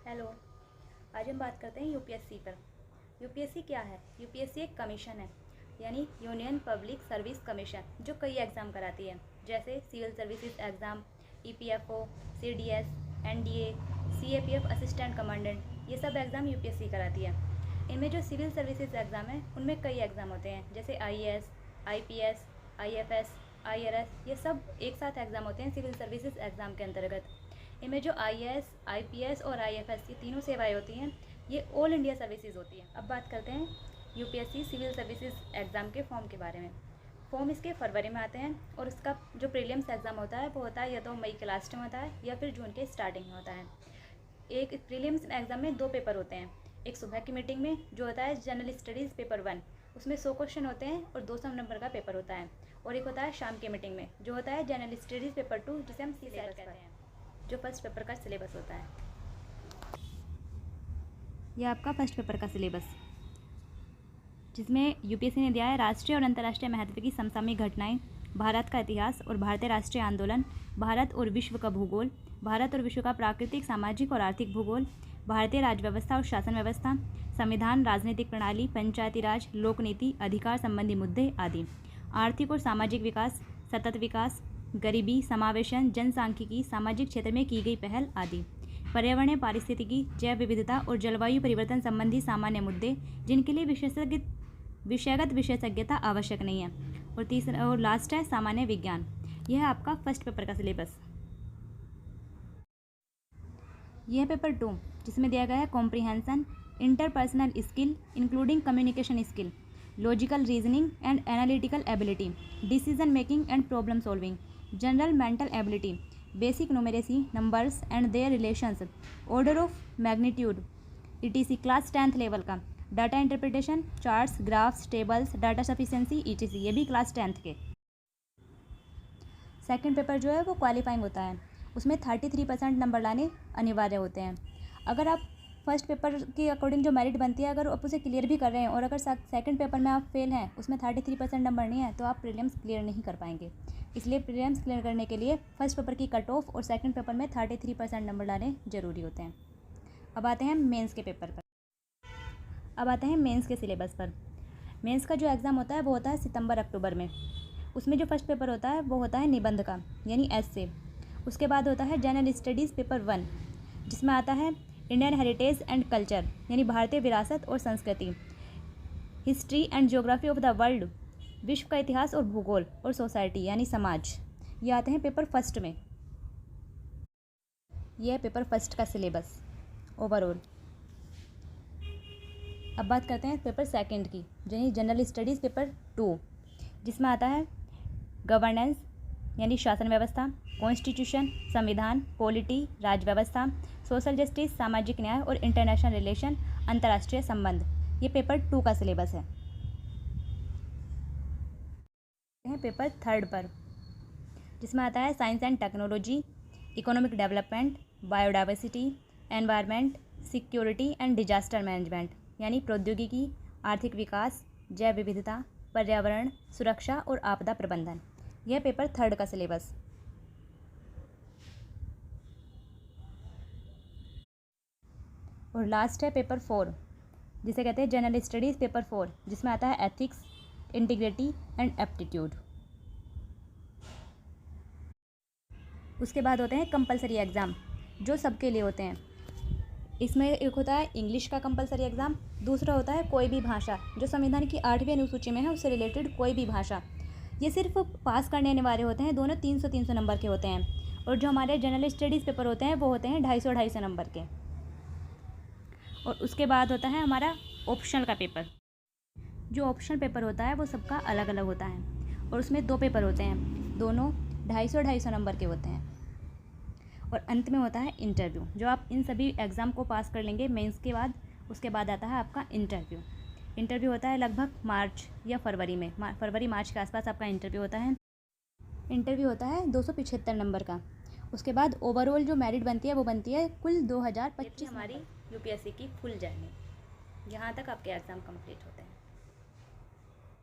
Hello. आज हम बात करते हैं यूपीएससी पर। यूपीएससी क्या है? यूपीएससी एक कमीशन है, यानी यूनियन पब्लिक सर्विस कमीशन, जो कई एग्ज़ाम कराती है, जैसे civil services exam, EPFO, CDS, NDA, CAPF assistant commandant, ये सब एग्ज़ाम यूपीएससी कराती है। इनमें जो सिविल सर्विसेज एग्ज़ाम है उनमें कई एग्ज़ाम होते हैं, जैसे आईएएस, आईपीएस, आईएफएस, आईआरएस, ये सब एक साथ एग्ज़ाम होते हैं सिविल सर्विसेज एग्ज़ाम के अंतर्गत। इनमें जो आईएएस, आईपीएस और आईएफएस, ये तीनों सेवाएं होती हैं, ये ऑल इंडिया सर्विसेज होती हैं। अब बात करते हैं यूपीएससी सिविल सर्विसेज एग्ज़ाम के फॉर्म के बारे में। फॉर्म इसके फरवरी में आते हैं और उसका जो प्रीलिम्स एग्ज़ाम होता है वो होता है या तो मई के लास्ट में होता है या फिर जून के स्टार्टिंग में होता है। एक प्रीलिम्स एग्ज़ाम में 2 पेपर होते हैं। एक सुबह की मीटिंग में जो होता है जनरल स्टडीज़ पेपर 1, उसमें 100 क्वेश्चन होते हैं और 200 नंबर का पेपर होता है। और एक होता है शाम की मीटिंग में जो होता है जनरल स्टडीज़ पेपर 2, जिसे हम सी कहते हैं, जो फर्स्ट पेपर का सिलेबस होता है। यह आपका फर्स्ट पेपर का सिलेबस, जिसमें यूपीएससी ने दिया है राष्ट्रीय और अंतर्राष्ट्रीय महत्व की समसामयिक घटनाएं, भारत का इतिहास और भारतीय राष्ट्रीय आंदोलन, भारत और विश्व का भूगोल, भारत और विश्व का प्राकृतिक, सामाजिक और आर्थिक भूगोल, भारतीय राज्य व्यवस्था और शासन व्यवस्था, संविधान, राजनीतिक प्रणाली, पंचायती राज, लोक नीति, अधिकार संबंधी मुद्दे आदि, आर्थिक और सामाजिक विकास, सतत विकास, गरीबी, समावेशन, जनसांख्यिकी, सामाजिक क्षेत्र में की गई पहल आदि, पर्यावरणीय, पारिस्थितिकी, जैव विविधता और जलवायु परिवर्तन संबंधी सामान्य मुद्दे, जिनके लिए विषयगत विशेषज्ञता आवश्यक नहीं है, और तीसरा और लास्ट है सामान्य विज्ञान। यह है आपका फर्स्ट पेपर का सिलेबस। यह पेपर 2, जिसमें दिया गया है comprehension, interpersonal skill including communication skill, logical reasoning and analytical ability, decision making and problem solving, general mental ability, basic numeracy, numbers and their relations, order of magnitude, ETC class 10th level का, data interpretation, charts, graphs, tables, data sufficiency, ETC, ये भी class 10th के। Second paper जो है वो qualifying होता है, उसमें 33% नंबर लाने अनिवार्य होते हैं। अगर आप फर्स्ट पेपर के अकॉर्डिंग जो मेरिट बनती है, अगर आप उसे क्लियर भी कर रहे हैं और अगर सेकंड पेपर में आप फेल हैं, उसमें 33% नंबर नहीं है, तो आप प्रीलिम्स क्लियर नहीं कर पाएंगे। इसलिए प्रीलिम्स क्लियर करने के लिए फर्स्ट पेपर की कट ऑफ और सेकंड पेपर में 33% नंबर लाने ज़रूरी होते हैं। अब आते हैं मेंस के पेपर पर। अब आते हैं मेंस के सिलेबस पर। मेंस का जो एग्ज़ाम होता है वो होता है सितंबर-अक्टूबर में। उसमें जो फर्स्ट पेपर होता है वो होता है निबंध का, यानी एस्से। उसके बाद होता है जनरल स्टडीज़ पेपर 1, जिसमें आता है इंडियन हेरिटेज एंड कल्चर, यानी भारतीय विरासत और संस्कृति, history and geography of the world, विश्व का इतिहास और भूगोल, और सोसाइटी यानी समाज। ये आते हैं पेपर फर्स्ट में। यह है पेपर फर्स्ट का सिलेबस ओवरऑल। अब बात करते हैं पेपर सेकंड की, यानी जनरल स्टडीज़ पेपर 2, जिसमें आता है गवर्नेंस यानी शासन व्यवस्था, कॉन्स्टिट्यूशन, संविधान, पॉलिटी, राज व्यवस्था, सोशल जस्टिस, सामाजिक न्याय और इंटरनेशनल रिलेशन, अंतर्राष्ट्रीय संबंध। ये पेपर 2 का सिलेबस है। पेपर थर्ड पर, जिसमें आता है science and technology, economic development, biodiversity, environment, security and disaster management, यानी प्रौद्योगिकी, आर्थिक विकास, जैव विविधता, पर्यावरण, सुरक्षा और आपदा प्रबंधन। यह पेपर थर्ड का सिलेबस। और लास्ट है पेपर 4, जिसे कहते हैं जनरल स्टडीज़ पेपर 4, जिसमें आता है एथिक्स, इंटीग्रिटी एंड एप्टीट्यूड। उसके बाद होते हैं कंपलसरी एग्ज़ाम, जो सबके लिए होते हैं। इसमें एक होता है इंग्लिश का कंपलसरी एग्ज़ाम, दूसरा होता है कोई भी भाषा, जो संविधान की 8वीं अनुसूची में है उससे रिलेटेड कोई भी भाषा। ये सिर्फ पास करने अनिवार्य होते हैं, दोनों 300-300 नंबर के होते हैं। और जो हमारे जनरल स्टडीज़ पेपर होते हैं वो होते हैं 250-250 नंबर के। और उसके बाद होता है हमारा ऑप्शनल का पेपर। जो ऑप्शनल पेपर होता है वो सबका अलग अलग होता है, और उसमें 2 पेपर होते हैं, दोनों 250-250 नंबर के होते हैं। और अंत में होता है इंटरव्यू, जो आप इन सभी एग्ज़ाम को पास कर लेंगे मेंस के बाद, उसके बाद आता है आपका इंटरव्यू। इंटरव्यू होता है लगभग मार्च या फरवरी में, फरवरी-मार्च के आसपास आपका इंटरव्यू होता है। इंटरव्यू होता है 275 नंबर का। उसके बाद ओवरऑल जो मेरिट बनती है वो बनती है कुल 2025। हमारी यूपीएससी की फुल जर्नी, यहाँ तक आपके एग्ज़ाम कंप्लीट होते हैं।